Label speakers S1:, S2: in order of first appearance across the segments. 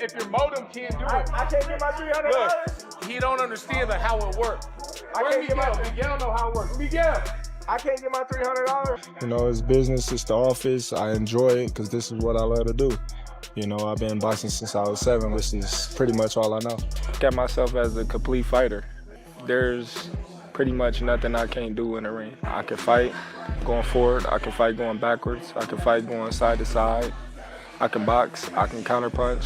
S1: if your modem can't do it.
S2: I can't get my $300.
S1: Look, he don't understand how it works. Miguel know how it works. Miguel.
S2: I can't get my $300.
S3: You know, it's business, it's the office. I enjoy it because this is what I love to do. You know, I've been boxing since I was 7, which is pretty much all I know.
S4: Look at myself as a complete fighter. There's pretty much nothing I can't do in the ring. I can fight going forward, I can fight going backwards, I can fight going side to side, I can box, I can counterpunch,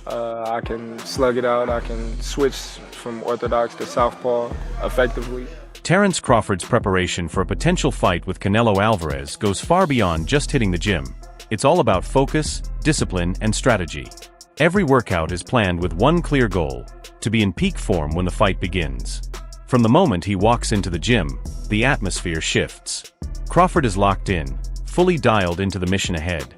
S4: I can slug it out, I can switch from orthodox to southpaw effectively.
S5: Terence Crawford's preparation for a potential fight with Canelo Alvarez goes far beyond just hitting the gym. It's all about focus, discipline, and strategy. Every workout is planned with one clear goal: to be in peak form when the fight begins. From the moment he walks into the gym, the atmosphere shifts. Crawford is locked in, fully dialed into the mission ahead.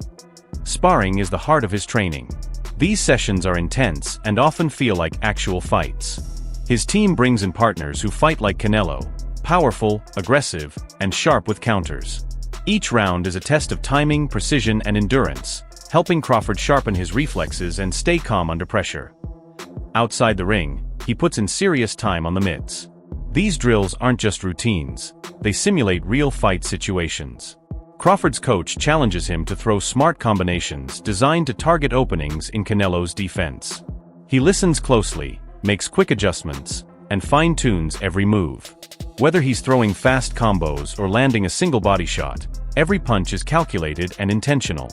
S5: Sparring is the heart of his training. These sessions are intense and often feel like actual fights. His team brings in partners who fight like Canelo, powerful, aggressive, and sharp with counters. Each round is a test of timing, precision, and endurance, helping Crawford sharpen his reflexes and stay calm under pressure. Outside the ring, he puts in serious time on the mitts. These drills aren't just routines, they simulate real fight situations. Crawford's coach challenges him to throw smart combinations designed to target openings in Canelo's defense. He listens closely, makes quick adjustments, and fine-tunes every move. Whether he's throwing fast combos or landing a single body shot, every punch is calculated and intentional.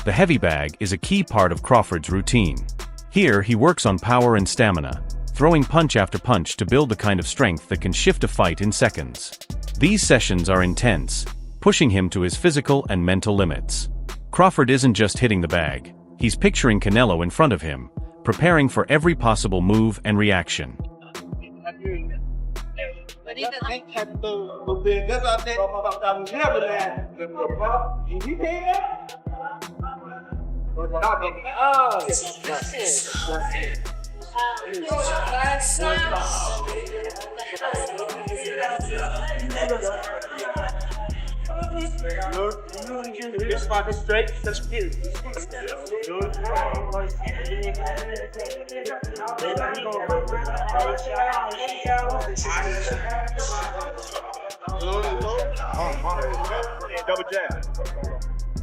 S5: The heavy bag is a key part of Crawford's routine. Here he works on power and stamina, throwing punch after punch to build the kind of strength that can shift a fight in seconds. These sessions are intense, pushing him to his physical and mental limits. Crawford isn't just hitting the bag, he's picturing Canelo in front of him, preparing for every possible move and reaction.
S2: This spot is straight, that's good. Double jab.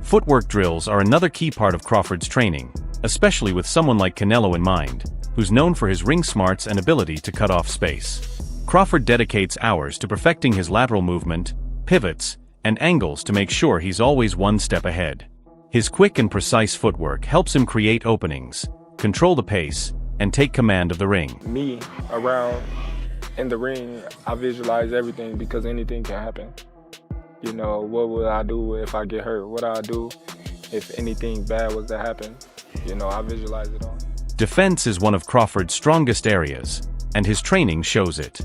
S5: Footwork drills are another key part of Crawford's training, especially with someone like Canelo in mind, who's known for his ring smarts and ability to cut off space. Crawford dedicates hours to perfecting his lateral movement, pivots, and angles to make sure he's always one step ahead. His quick and precise footwork helps him create openings, control the pace, and take command of the ring.
S4: Me, around in the ring, I visualize everything because anything can happen. You know, what would I do if I get hurt? What would I do if anything bad was to happen? You know, I visualize it all.
S5: Defense is one of Crawford's strongest areas, and his training shows it.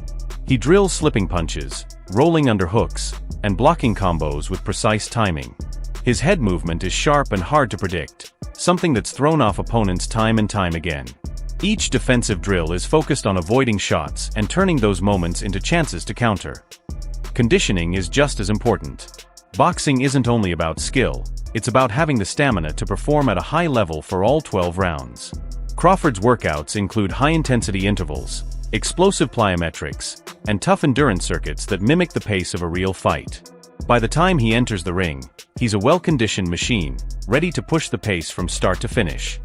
S5: He drills slipping punches, rolling under hooks, and blocking combos with precise timing. His head movement is sharp and hard to predict, something that's thrown off opponents time and time again. Each defensive drill is focused on avoiding shots and turning those moments into chances to counter. Conditioning is just as important. Boxing isn't only about skill, it's about having the stamina to perform at a high level for all 12 rounds. Crawford's workouts include high-intensity intervals, explosive plyometrics, and tough endurance circuits that mimic the pace of a real fight. By the time he enters the ring, he's a well-conditioned machine, ready to push the pace from start to finish.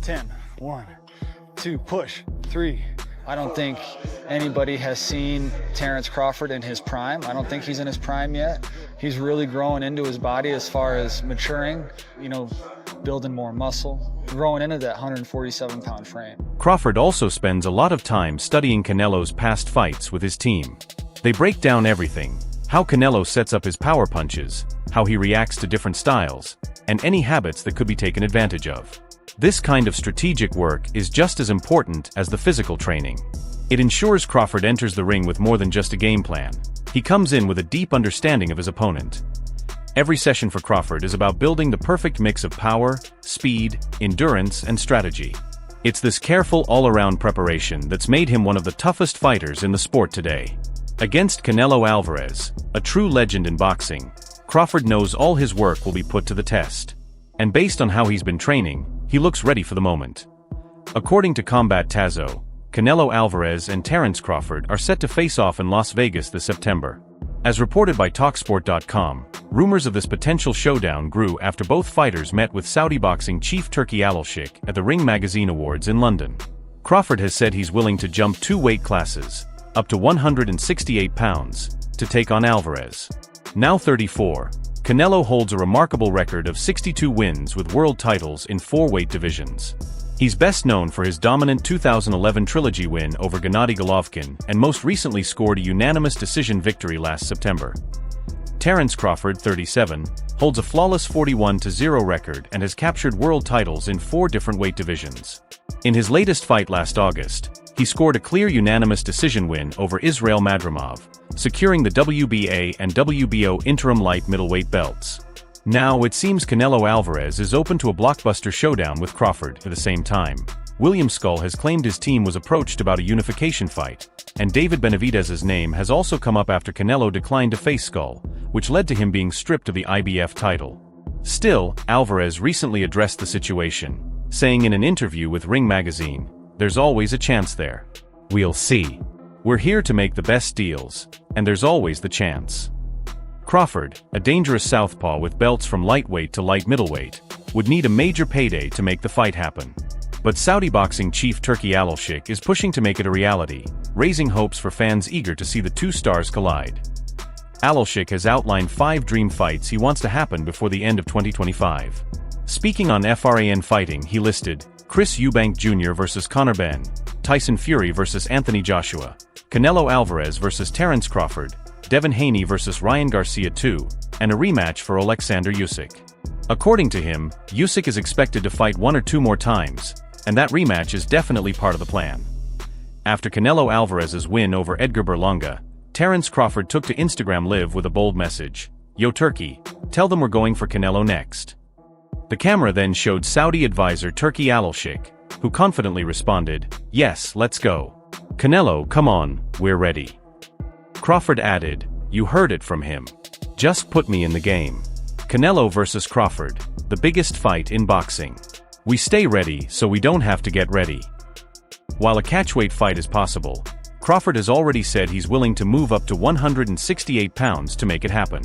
S6: 10, 1, 2, push, 3. I don't think anybody has seen Terence Crawford in his prime. I don't think he's in his prime yet. He's really growing into his body as far as maturing, you know, building more muscle, growing into that 147-pound frame.
S5: Crawford also spends a lot of time studying Canelo's past fights with his team. They break down everything: how Canelo sets up his power punches, how he reacts to different styles, and any habits that could be taken advantage of. This kind of strategic work is just as important as the physical training. It ensures Crawford enters the ring with more than just a game plan. He comes in with a deep understanding of his opponent. Every session for Crawford is about building the perfect mix of power, speed, endurance, and strategy. It's this careful all-around preparation that's made him one of the toughest fighters in the sport today. Against Canelo Alvarez, a true legend in boxing, Crawford knows all his work will be put to the test. And based on how he's been training, he looks ready for the moment. According to Combat Tazo, Canelo Alvarez and Terence Crawford are set to face off in Las Vegas this September. As reported by Talksport.com, rumors of this potential showdown grew after both fighters met with Saudi boxing chief Turki Alshik at the Ring Magazine Awards in London. Crawford has said he's willing to jump 2 weight classes, up to 168 pounds, to take on Alvarez. Now 34, Canelo holds a remarkable record of 62 wins with world titles in 4 weight divisions. He's best known for his dominant 2011 trilogy win over Gennady Golovkin and most recently scored a unanimous decision victory last September. Terence Crawford, 37, holds a flawless 41-0 record and has captured world titles in 4 different weight divisions. In his latest fight last August, he scored a clear unanimous decision win over Israil Madrimov, securing the WBA and WBO interim light middleweight belts. Now it seems Canelo Alvarez is open to a blockbuster showdown with Crawford at the same time. William Skull has claimed his team was approached about a unification fight, and David Benavidez's name has also come up after Canelo declined to face Skull, which led to him being stripped of the IBF title. Still, Alvarez recently addressed the situation, saying in an interview with Ring Magazine, "There's always a chance there. We'll see. We're here to make the best deals, and there's always the chance." Crawford, a dangerous southpaw with belts from lightweight to light middleweight, would need a major payday to make the fight happen. But Saudi boxing chief Turki Alshik is pushing to make it a reality, raising hopes for fans eager to see the 2 stars collide. Alshik has outlined 5 dream fights he wants to happen before the end of 2025. Speaking on FRAN Fighting, he listed Chris Eubank Jr. vs. Conor Benn, Tyson Fury vs. Anthony Joshua, Canelo Alvarez vs. Terence Crawford, Devin Haney vs. Ryan Garcia 2, and a rematch for Alexander Usyk. According to him, Usyk is expected to fight 1 or 2 more times, and that rematch is definitely part of the plan. After Canelo Alvarez's win over Edgar Berlanga, Terence Crawford took to Instagram Live with a bold message, "Yo Turkey, tell them we're going for Canelo next." The camera then showed Saudi advisor Turki Alshik, who confidently responded, "Yes, let's go. Canelo, come on, we're ready." Crawford added, "You heard it from him. Just put me in the game." Canelo vs. Crawford, the biggest fight in boxing. We stay ready so we don't have to get ready. While a catchweight fight is possible, Crawford has already said he's willing to move up to 168 pounds to make it happen.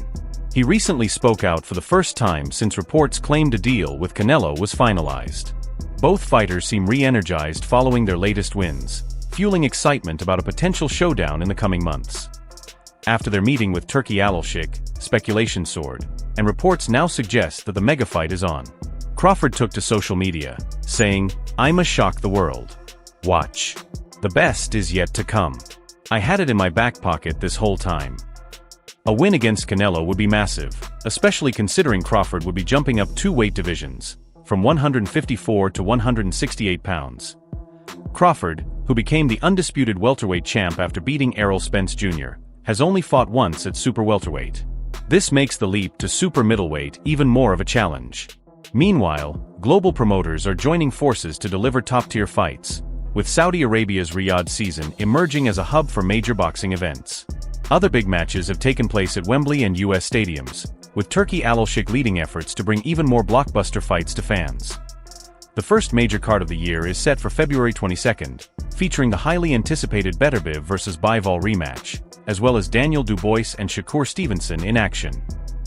S5: He recently spoke out for the first time since reports claimed a deal with Canelo was finalized. Both fighters seem re-energized following their latest wins, fueling excitement about a potential showdown in the coming months. After their meeting with Turki Alshik, speculation soared, and reports now suggest that the mega fight is on. Crawford took to social media, saying, "I'ma shock the world. Watch. The best is yet to come. I had it in my back pocket this whole time." A win against Canelo would be massive, especially considering Crawford would be jumping up 2 weight divisions, from 154 to 168 pounds. Crawford, who became the undisputed welterweight champ after beating Errol Spence Jr., has only fought once at super welterweight. This makes the leap to super middleweight even more of a challenge. Meanwhile, global promoters are joining forces to deliver top-tier fights, with Saudi Arabia's Riyadh season emerging as a hub for major boxing events. Other big matches have taken place at Wembley and US stadiums, with Turki Alshik leading efforts to bring even more blockbuster fights to fans. The first major card of the year is set for February 22nd, featuring the highly anticipated Beterbiev vs. Bivol rematch, as well as Daniel Dubois and Shakur Stevenson in action.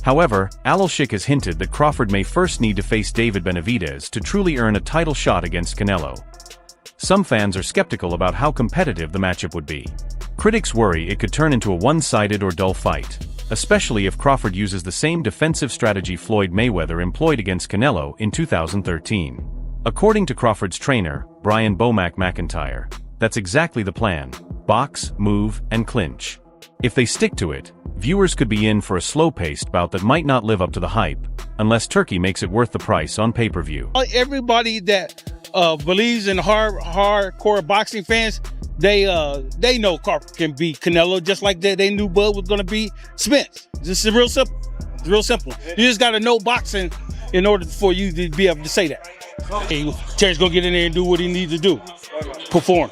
S5: However, Alshik has hinted that Crawford may first need to face David Benavidez to truly earn a title shot against Canelo. Some fans are skeptical about how competitive the matchup would be. Critics worry it could turn into a one-sided or dull fight, especially if Crawford uses the same defensive strategy Floyd Mayweather employed against Canelo in 2013. According to Crawford's trainer, Brian Bomack McIntyre, that's exactly the plan: box, move, and clinch. If they stick to it, Viewers could be in for a slow-paced bout that might not live up to the hype, unless Turkey makes it worth the price on pay-per-view.
S7: Everybody that believes in hardcore boxing fans, they know Crawford can beat Canelo, just like they knew Bud was going to beat Spence. This is real simple. It's real simple. You just got to know boxing in order for you to be able to say that. Hey, Terry's going to get in there and do what he needs to do. Perform.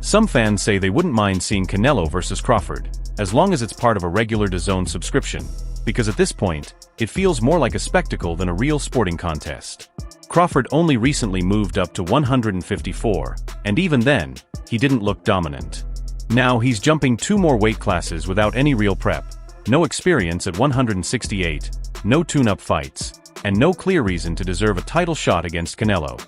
S5: Some fans say they wouldn't mind seeing Canelo versus Crawford, as long as it's part of a regular DAZN subscription, because at this point, it feels more like a spectacle than a real sporting contest. Crawford only recently moved up to 154, and even then, he didn't look dominant. Now he's jumping 2 more weight classes without any real prep, no experience at 168, no tune-up fights, and no clear reason to deserve a title shot against Canelo.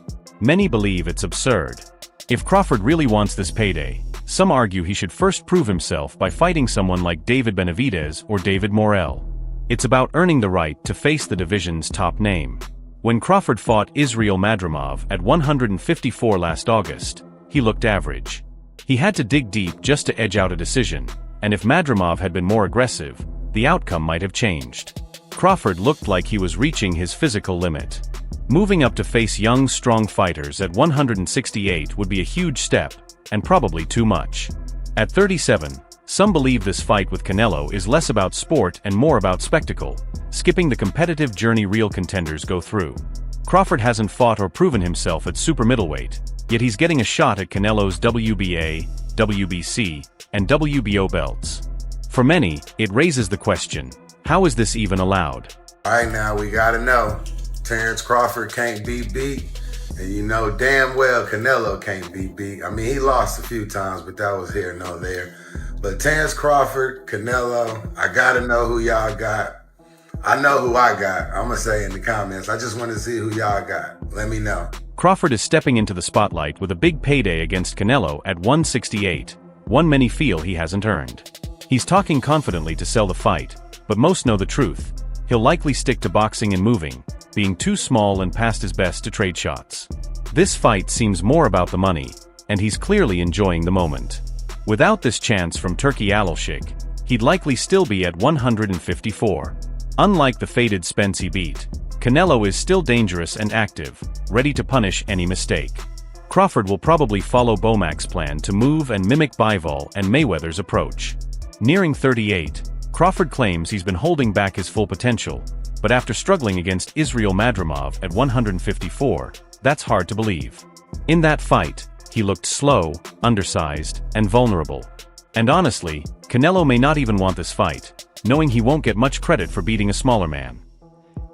S5: Many believe it's absurd. If Crawford really wants this payday, some argue he should first prove himself by fighting someone like David Benavidez or David Morrell. It's about earning the right to face the division's top name. When Crawford fought Israel Madrimov at 154 last August, he looked average. He had to dig deep just to edge out a decision, and if Madrimov had been more aggressive, the outcome might have changed. Crawford looked like he was reaching his physical limit. Moving up to face young, strong fighters at 168 would be a huge step, and probably too much. At 37, some believe this fight with Canelo is less about sport and more about spectacle, skipping the competitive journey real contenders go through. Crawford hasn't fought or proven himself at super middleweight, yet he's getting a shot at Canelo's WBA, WBC, and WBO belts. For many, it raises the question, how is this even allowed?
S8: Right now, we gotta know, Terence Crawford can't be beat, and you know damn well Canelo can't be beat. I mean, he lost a few times, but that was here, no there. But Terence Crawford, Canelo, I gotta know who y'all got. I know who I got. I'm gonna say in the comments. I just want to see who y'all got. Let me know.
S5: Crawford is stepping into the spotlight with a big payday against Canelo at 168, one many feel he hasn't earned. He's talking confidently to sell the fight, but most know the truth. He'll likely stick to boxing and moving, being too small and past his best to trade shots. This fight seems more about the money, and he's clearly enjoying the moment. Without this chance from Turki Alashik, he'd likely still be at 154. Unlike the faded Spence he beat, Canelo is still dangerous and active, ready to punish any mistake. Crawford will probably follow Bomac's plan to move and mimic Bivol and Mayweather's approach. Nearing 38, Crawford claims he's been holding back his full potential, but after struggling against Israel Madrimov at 154, that's hard to believe. In that fight, he looked slow, undersized, and vulnerable. And honestly, Canelo may not even want this fight, knowing he won't get much credit for beating a smaller man.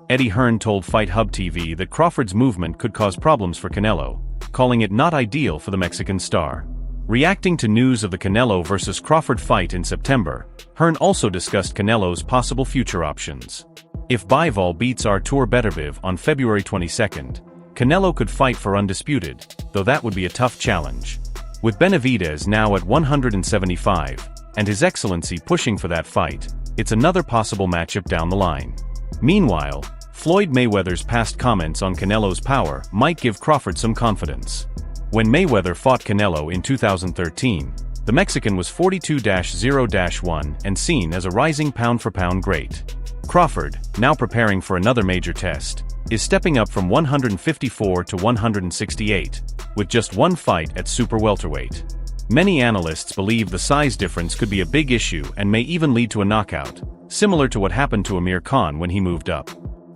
S5: Eddie Hearn told Fight Hub TV that Crawford's movement could cause problems for Canelo, calling it not ideal for the Mexican star. Reacting to news of the Canelo versus Crawford fight in September, Hearn also discussed Canelo's possible future options. If Bivol beats Artur Beterbiev on February 22nd, Canelo could fight for undisputed, though that would be a tough challenge. With Benavidez now at 175, and His Excellency pushing for that fight, it's another possible matchup down the line. Meanwhile, Floyd Mayweather's past comments on Canelo's power might give Crawford some confidence. When Mayweather fought Canelo in 2013, the Mexican was 42-0-1 and seen as a rising pound-for-pound great. Crawford, now preparing for another major test, is stepping up from 154 to 168, with just one fight at super welterweight. Many analysts believe the size difference could be a big issue and may even lead to a knockout, similar to what happened to Amir Khan when he moved up.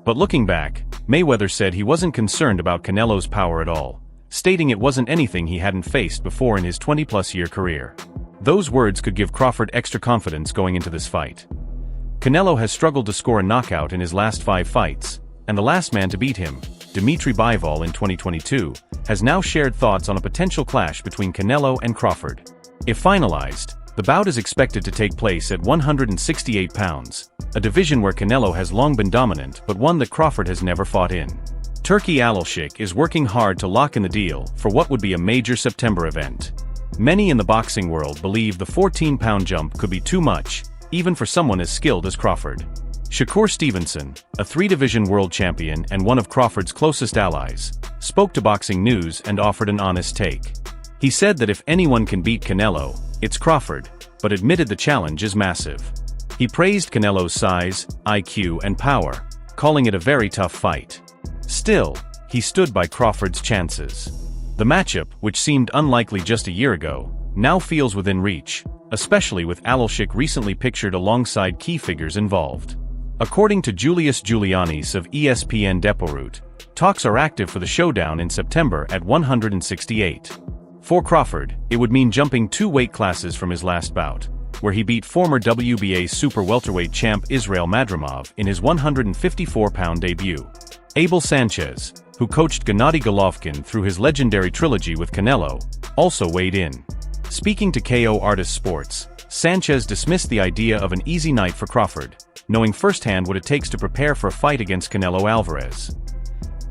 S5: But looking back, Mayweather said he wasn't concerned about Canelo's power at all, stating it wasn't anything he hadn't faced before in his 20-plus year career. Those words could give Crawford extra confidence going into this fight. Canelo has struggled to score a knockout in his last 5 fights, and the last man to beat him, Dimitri Bivol in 2022, has now shared thoughts on a potential clash between Canelo and Crawford. If finalized, the bout is expected to take place at 168 pounds, a division where Canelo has long been dominant but one that Crawford has never fought in. Turki Alashik is working hard to lock in the deal for what would be a major September event. Many in the boxing world believe the 14-pound jump could be too much, even for someone as skilled as Crawford. Shakur Stevenson, a 3-division world champion and one of Crawford's closest allies, spoke to Boxing News and offered an honest take. He said that if anyone can beat Canelo, it's Crawford, but admitted the challenge is massive. He praised Canelo's size, IQ, and power, calling it a very tough fight. Still, he stood by Crawford's chances. The matchup, which seemed unlikely just a year ago, now feels within reach, especially with Alalshik recently pictured alongside key figures involved. According to Julius Giulianis of ESPN Deporut, talks are active for the showdown in September at 168. For Crawford, it would mean jumping 2 weight classes from his last bout, where he beat former WBA super welterweight champ Israel Madrimov in his 154-pound debut. Abel Sanchez, who coached Gennady Golovkin through his legendary trilogy with Canelo, also weighed in. Speaking to KO Artist Sports, Sanchez dismissed the idea of an easy night for Crawford, knowing firsthand what it takes to prepare for a fight against Canelo Alvarez.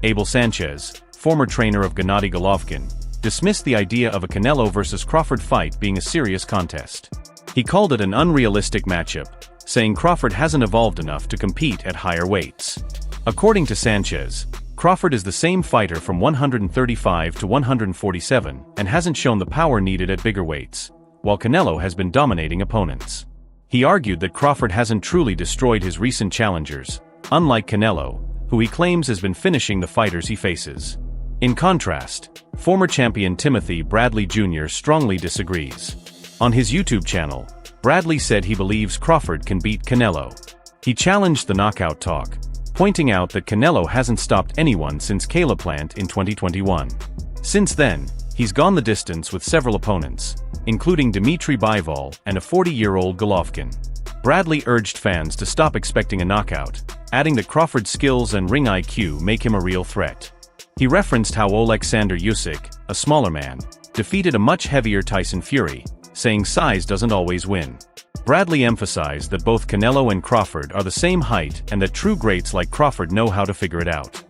S5: Abel Sanchez, former trainer of Gennady Golovkin, dismissed the idea of a Canelo versus Crawford fight being a serious contest. He called it an unrealistic matchup, saying Crawford hasn't evolved enough to compete at higher weights. According to Sanchez, Crawford is the same fighter from 135 to 147 and hasn't shown the power needed at bigger weights, while Canelo has been dominating opponents. He argued that Crawford hasn't truly destroyed his recent challengers, unlike Canelo, who he claims has been finishing the fighters he faces. In contrast, former champion Timothy Bradley Jr. strongly disagrees. On his YouTube channel, Bradley said he believes Crawford can beat Canelo. He challenged the knockout talk, pointing out that Canelo hasn't stopped anyone since Caleb Plant in 2021. Since then, he's gone the distance with several opponents, including Dmitry Bivol and a 40-year-old Golovkin. Bradley urged fans to stop expecting a knockout, adding that Crawford's skills and ring IQ make him a real threat. He referenced how Oleksandr Usyk, a smaller man, defeated a much heavier Tyson Fury, saying size doesn't always win. Bradley emphasized that both Canelo and Crawford are the same height and that true greats like Crawford know how to figure it out.